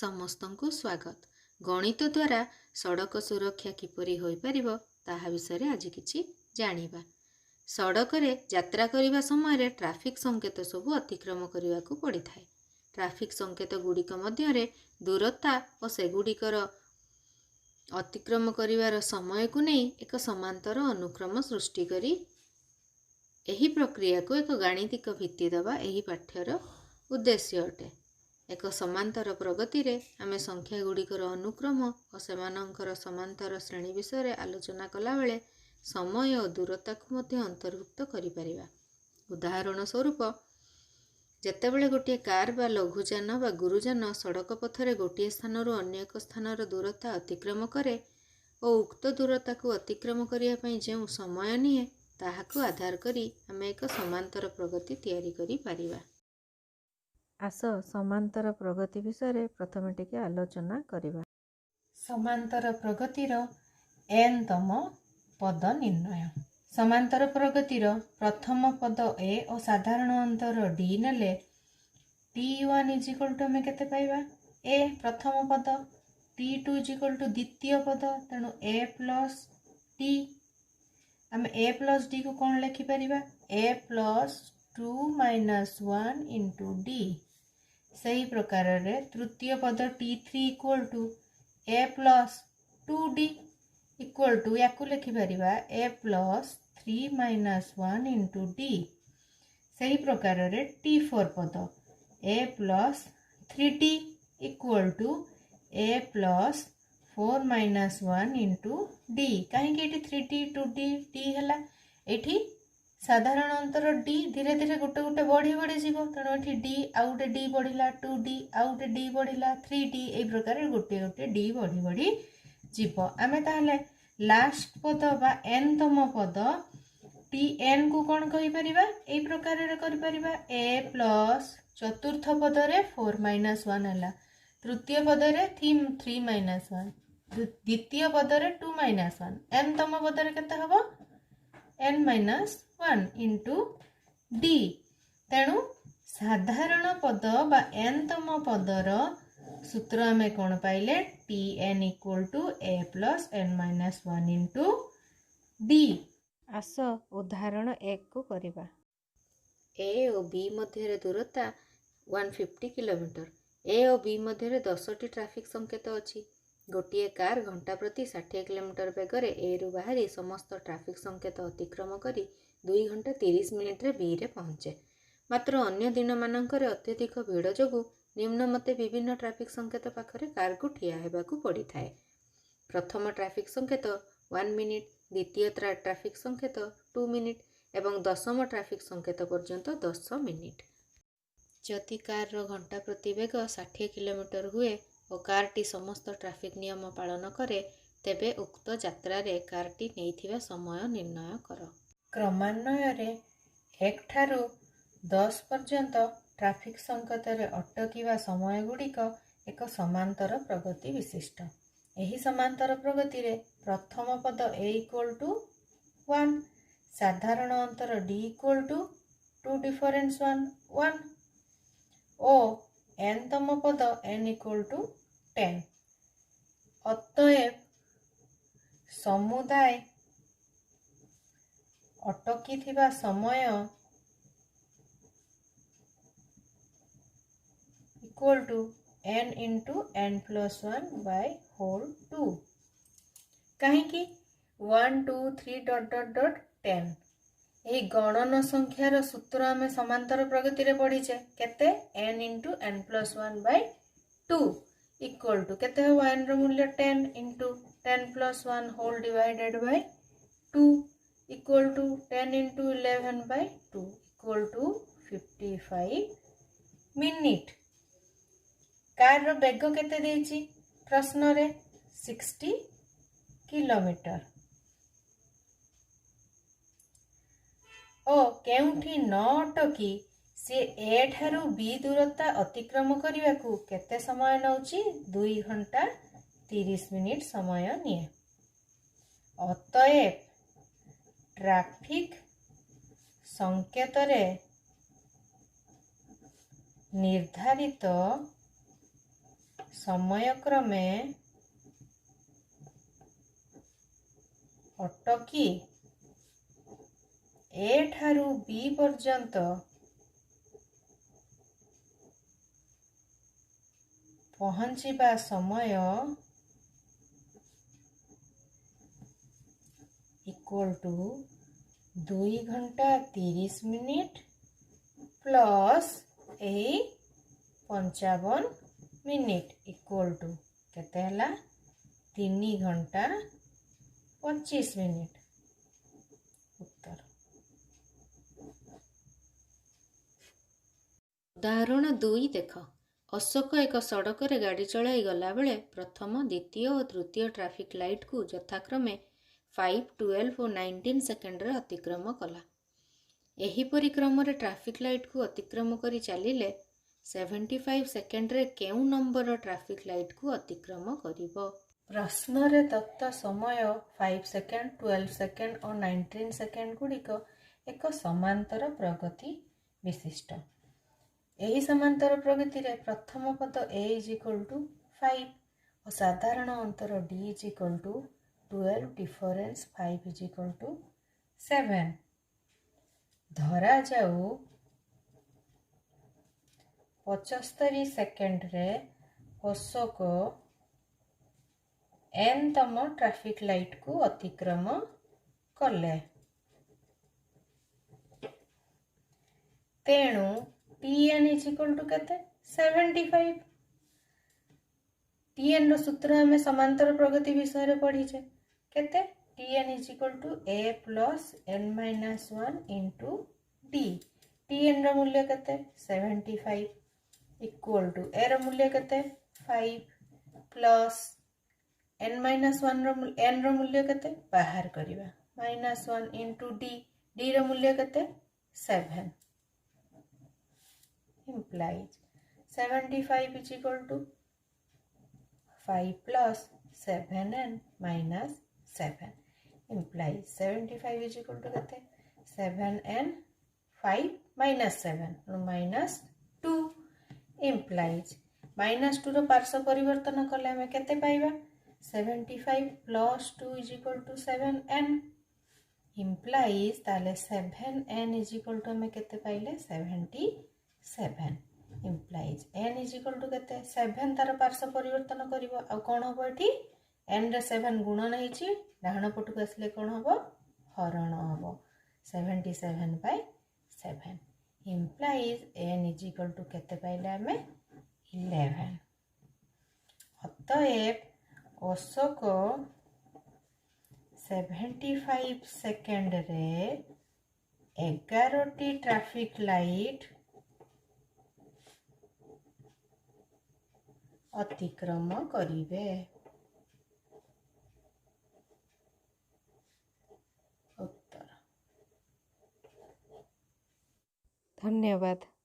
ସମସ୍ତଙ୍କୁ ସ୍ୱାଗତ। ଗଣିତ ଦ୍ୱାରା ସଡ଼କ ସୁରକ୍ଷା କିପରି ହୋଇପାରିବ ତାହା ବିଷୟରେ ଆଜି କିଛି ଜାଣିବା। ସଡ଼କରେ ଯାତ୍ରା କରିବା ସମୟରେ ଟ୍ରାଫିକ୍ ସଂକେତ ସବୁ ଅତିକ୍ରମ କରିବାକୁ ପଡ଼ିଥାଏ। ଟ୍ରାଫିକ୍ ସଂକେତ ଗୁଡ଼ିକ ମଧ୍ୟରେ ଦୂରତା ଓ ସେଗୁଡ଼ିକର ଅତିକ୍ରମ କରିବାର ସମୟକୁ ନେଇ ଏକ ସମାନ୍ତର ଅନୁକ୍ରମ ସୃଷ୍ଟି କରି ଏହି ପ୍ରକ୍ରିୟାକୁ ଏକ ଗାଣିତିକ ଭିତ୍ତି ଦେବା ଏହି ପାଠ୍ୟର ଉଦ୍ଦେଶ୍ୟ ଅଟେ। ଏକ ସମାନ୍ତର ପ୍ରଗତିରେ ଆମେ ସଂଖ୍ୟା ଗୁଡ଼ିକର ଅନୁକ୍ରମ ଓ ସେମାନଙ୍କର ସମାନ୍ତର ଶ୍ରେଣୀ ବିଷୟରେ ଆଲୋଚନା କଲାବେଳେ ସମୟ ଓ ଦୂରତାକୁ ମଧ୍ୟ ଅନ୍ତର୍ଭୁକ୍ତ କରିପାରିବା। ଉଦାହରଣ ସ୍ୱରୂପ, ଯେତେବେଳେ ଗୋଟିଏ କାର୍ ବା ଲଘୁଯାନ ବା ଗୁରୁଯାନ ସଡ଼କ ପଥରେ ଗୋଟିଏ ସ୍ଥାନରୁ ଅନ୍ୟ ଏକ ସ୍ଥାନର ଦୂରତା ଅତିକ୍ରମ କରେ ଓ ଉକ୍ତ ଦୂରତାକୁ ଅତିକ୍ରମ କରିବା ପାଇଁ ଯେଉଁ ସମୟ ନିଏ ତାହାକୁ ଆଧାର କରି ଆମେ ଏକ ସମାନ୍ତର ପ୍ରଗତି ତିଆରି କରିପାରିବା। ଆସ ସମାନ୍ତର ପ୍ରଗତି ବିଷୟରେ ପ୍ରଥମେ ଟିକେ ଆଲୋଚନା କରିବା। ସମାନ୍ତର ପ୍ରଗତିର n-ତମ ପଦ ନିର୍ଣ୍ଣୟ। ସମାନ୍ତର ପ୍ରଗତିର ପ୍ରଥମ ପଦ a ଓ ସାଧାରଣ ଅନ୍ତର d ନେଲେ t1 = ଆମେ କେତେ ପାଇବା? a ପ୍ରଥମ ପଦ, t2 = ଦ୍ୱିତୀୟ ପଦ, ତେଣୁ a + d। ଆମେ a + d କୁ କ'ଣ ଲେଖିପାରିବା? a + 2 - 1 × d। ସେହି ପ୍ରକାରରେ ତୃତୀୟ ପଦ t3 = a + 2d = ୟାକୁ ଲେଖିପାରିବା a + 3 - 1 × d। ସେହି ପ୍ରକାରରେ t4 ପଦ a + 3d = a + 4 - 1 × d। କାହିଁକି ଏଠି 3d 2d d ହେଲା? ଏଠି ସାଧାରଣ ଅନ୍ତର d ଧୀରେ ଧୀରେ ଗୋଟେ ଗୋଟେ ବଢ଼ି ବଢ଼ି ଯିବ, ତେଣୁ ଏଠି d ଆଉ ଗୋଟେ d ବଢ଼ିଲା, 2d ଆଉ ଗୋଟେ d ବଢ଼ିଲା, 3d, এই ପ୍ରକାର ଗୋଟିଏ ଗୋଟିଏ d ବଢ଼ି ବଢ଼ି ଯିବ। ଆମେ ତାହେଲେ ଲାଷ୍ଟ ପଦ ବା n-ତମ ପଦ tn କୁ କ'ଣ କହିପାରିବା? এই ପ୍ରକାରରେ କରିପାରିବା a + ଚତୁର୍ଥ ପଦରେ 4 - 1 ହେଲା, ତୃତୀୟ ପଦରେ 3 - 1, ଦ୍ୱିତୀୟ ପଦରେ 2 - 1, n-ତମ ପଦରେ କେତେ ହେବ? n - 1 × d। ତେଣୁ ସାଧାରଣ ପଦ ବା n-ତମ ପଦର ସୂତ୍ର ଆମେ କ'ଣ ପାଇଲେ? tn = a + n - 1 × d। ଆସ ଉଦାହରଣ 1 କୁ କରିବା। a ଓ b ମଧ୍ୟରେ ଦୂରତା 150 କିଲୋମିଟର। a ଓ b ମଧ୍ୟରେ 10ଟି ଟ୍ରାଫିକ୍ ସଂକେତ ଅଛି। ଗୋଟିଏ କାର୍ ଘଣ୍ଟା ପ୍ରତି 60 କିଲୋମିଟର ବେଗରେ aରୁ ବାହାରି ସମସ୍ତ ଟ୍ରାଫିକ୍ ସଂକେତ ଅତିକ୍ରମ କରି 2 ଘଣ୍ଟା 30 ମିନିଟରେ bରେ ପହଞ୍ଚେ। ମାତ୍ର ଅନ୍ୟ ଦିନମାନଙ୍କରେ ଅତ୍ୟଧିକ ଭିଡ଼ ଯୋଗୁଁ ନିମ୍ନମତେ ବିଭିନ୍ନ ଟ୍ରାଫିକ୍ ସଂକେତ ପାଖରେ କାର୍କୁ ଠିଆ ହେବାକୁ ପଡ଼ିଥାଏ। ପ୍ରଥମ ଟ୍ରାଫିକ୍ ସଂକେତ 1 ମିନିଟ୍, ଦ୍ୱିତୀୟ ଟ୍ରାଫିକ୍ ସଂକେତ 2 ମିନିଟ୍ ଏବଂ ଦଶମ ଟ୍ରାଫିକ୍ ସଂକେତ ପର୍ଯ୍ୟନ୍ତ 10 ମିନିଟ୍। ଯଦି କାର୍ର ଘଣ୍ଟା ପ୍ରତି ବେଗ 60 କିଲୋମିଟର ହୁଏ ଓ କାର୍ଟି ସମସ୍ତ ଟ୍ରାଫିକ୍ ନିୟମ ପାଳନ କରେ, ତେବେ ଉକ୍ତ ଯାତ୍ରାରେ କାର୍ଟି ନେଇଥିବା ସମୟ ନିର୍ଣ୍ଣୟ କର। କ୍ରମାନ୍ୱୟରେ 1 ଠାରୁ 10 ପର୍ଯ୍ୟନ୍ତ ଟ୍ରାଫିକ୍ ସଂକେତରେ ଅଟକିବା ସମୟଗୁଡ଼ିକ ଏକ ସମାନ୍ତର ପ୍ରଗତି ବିଶିଷ୍ଟ। ଏହି ସମାନ୍ତର ପ୍ରଗତିରେ ପ୍ରଥମ ପଦ a = 1, ସାଧାରଣ ଅନ୍ତର d = 2 ଡିଫରେନ୍ସ 1 ଓ n-ତମ ପଦ n = 10। ଅତଏବ ସମୁଦାୟ ଅଟକିଥିବା ସମୟ = n × n + 1/2। କାହିଁକି? 1 2 3 ... 10। ଏହି ଗଣନ ସଂଖ୍ୟାର ସୂତ୍ର ଆମେ ସମାନ୍ତର ପ୍ରଗତିରେ ପଢ଼ିଛେ। କେତେ? n × n + 1/2 = କେତେ ହେବ? n ର ମୂଲ୍ୟ 10 × 10 + 1 ହୋଲ୍ ଡିଭାଇଡେଡ୍ ବାଇ 2 = 10 × 11/2 = 55 ମିନିଟ୍। କାର୍ର ବେଗ କେତେ ଦେଇଛି ପ୍ରଶ୍ନରେ? 60 କିଲୋମିଟର। ଓ କେଉଁଠି ନ ଅଟକି ସେ a ଠାରୁ b ଦୂରତା ଅତିକ୍ରମ କରିବାକୁ କେତେ ସମୟ ନେଉଛି? 2 ଘଣ୍ଟା 30 ମିନିଟ୍ ସମୟ ନିଏ। ଅତଏବ ଟ୍ରାଫିକ୍ ସଂକେତରେ ନିର୍ଦ୍ଧାରିତ ସମୟକ୍ରମେ ଅଟକି ଏ ଠାରୁ ବି ପର୍ଯ୍ୟନ୍ତ ପହଞ୍ଚିବା ସମୟ ଇକ୍ୱାଲ୍ ଟୁ 2 ଘଣ୍ଟା 30 ମିନିଟ୍ ପ୍ଲସ୍ ଏହି 55 ମିନିଟ୍ ଇକ୍ୱାଲ୍ ଟୁ କେତେ ହେଲା 3 ଘଣ୍ଟା 25 ମିନିଟ୍। ଉତ୍ତର। ଉଦାହରଣ 2 ଦେଖ। ଅଶୋକ ଏକ ସଡ଼କରେ ଗାଡ଼ି ଚଳାଇ ଗଲାବେଳେ ପ୍ରଥମ, ଦ୍ୱିତୀୟ ଓ ତୃତୀୟ ଟ୍ରାଫିକ୍ ଲାଇଟ୍କୁ ଯଥାକ୍ରମେ 5, 12 ଓ 19 ସେକେଣ୍ଡରେ ଅତିକ୍ରମ କଲା। ଏହିପରି କ୍ରମରେ ଟ୍ରାଫିକ୍ ଲାଇଟ୍କୁ ଅତିକ୍ରମ କରି ଚାଲିଲେ 75 ସେକେଣ୍ଡରେ କେଉଁ ନମ୍ବର ଟ୍ରାଫିକ୍ ଲାଇଟ୍କୁ ଅତିକ୍ରମ କରିବ? ପ୍ରଶ୍ନରେ ଦତ୍ତ ସମୟ 5 ସେକେଣ୍ଡ, 12 ସେକେଣ୍ଡ ଓ 19 ସେକେଣ୍ଡ ଗୁଡ଼ିକ ଏକ ସମାନ୍ତର ପ୍ରଗତି ବିଶିଷ୍ଟ। ଏହି ସମାନ୍ତର ପ୍ରଗତିରେ ପ୍ରଥମ ପଦ a = 5 ଓ ସାଧାରଣ ଅନ୍ତର d = 12 ଡିଫରେନ୍ସ 5 = 7। ଧରାଯାଉ 75 ସେକେଣ୍ଡରେ ଅଶୋକ n-ତମ ଟ୍ରାଫିକ୍ ଲାଇଟ୍କୁ ଅତିକ୍ରମ କଲେ। ତେଣୁ tn = କେତେ? 75। tn ର ସୂତ୍ର ଆମେ ସମାନ୍ତର ପ୍ରଗତି ବିଷୟରେ ପଢ଼ିଛେ। କେତେ? tn = a + n-1 × d। tn ର ମୂଲ୍ୟ କେତେ? 75 ଇକ୍ୱାଲ୍ ଟୁ a ର ମୂଲ୍ୟ କେତେ? 5 ପ୍ଲସ୍ n ର ମୂଲ୍ୟ କେତେ? ବାହାର କରିବା। -1 × d। d ର ମୂଲ୍ୟ କେତେ? 7 implies 75 = 5 plus 7n minus 7 implies 75 = କେତେ? 7n 5 minus 7 minus 2 implies -2 ର ପାର୍ଶ୍ୱ ପରିବର୍ତ୍ତନ କଲେ ଆମେ କେତେ ପାଇବା? 75 plus 2 = 7n implies ତାହେଲେ 7n = ଆମେ କେତେ ପାଇଲେ? 77 implies n = କେତେ? 7 ତାର ପାର୍ଶ୍ୱ ପରିବର୍ତ୍ତନ କରିବ ଆଉ କ'ଣ ହବ ଏଠି? n ରେ 7 ଗୁଣନ ହେଇଛି, ଡାହାଣ ପଟକୁ ଆସିଲେ କ'ଣ ହବ? ହରଣ ହବ। 77/7 implies n = କେତେ ପାଇଲେ ଆମେ? 11। ଅତଏବ ଅଶୋକ 75 ସେକେଣ୍ଡରେ 11ଟି ଟ୍ରାଫିକ୍ ଲାଇଟ୍ ଅତିକ୍ରମ କରିବେ। ଉତ୍ତର। ଧନ୍ୟବାଦ।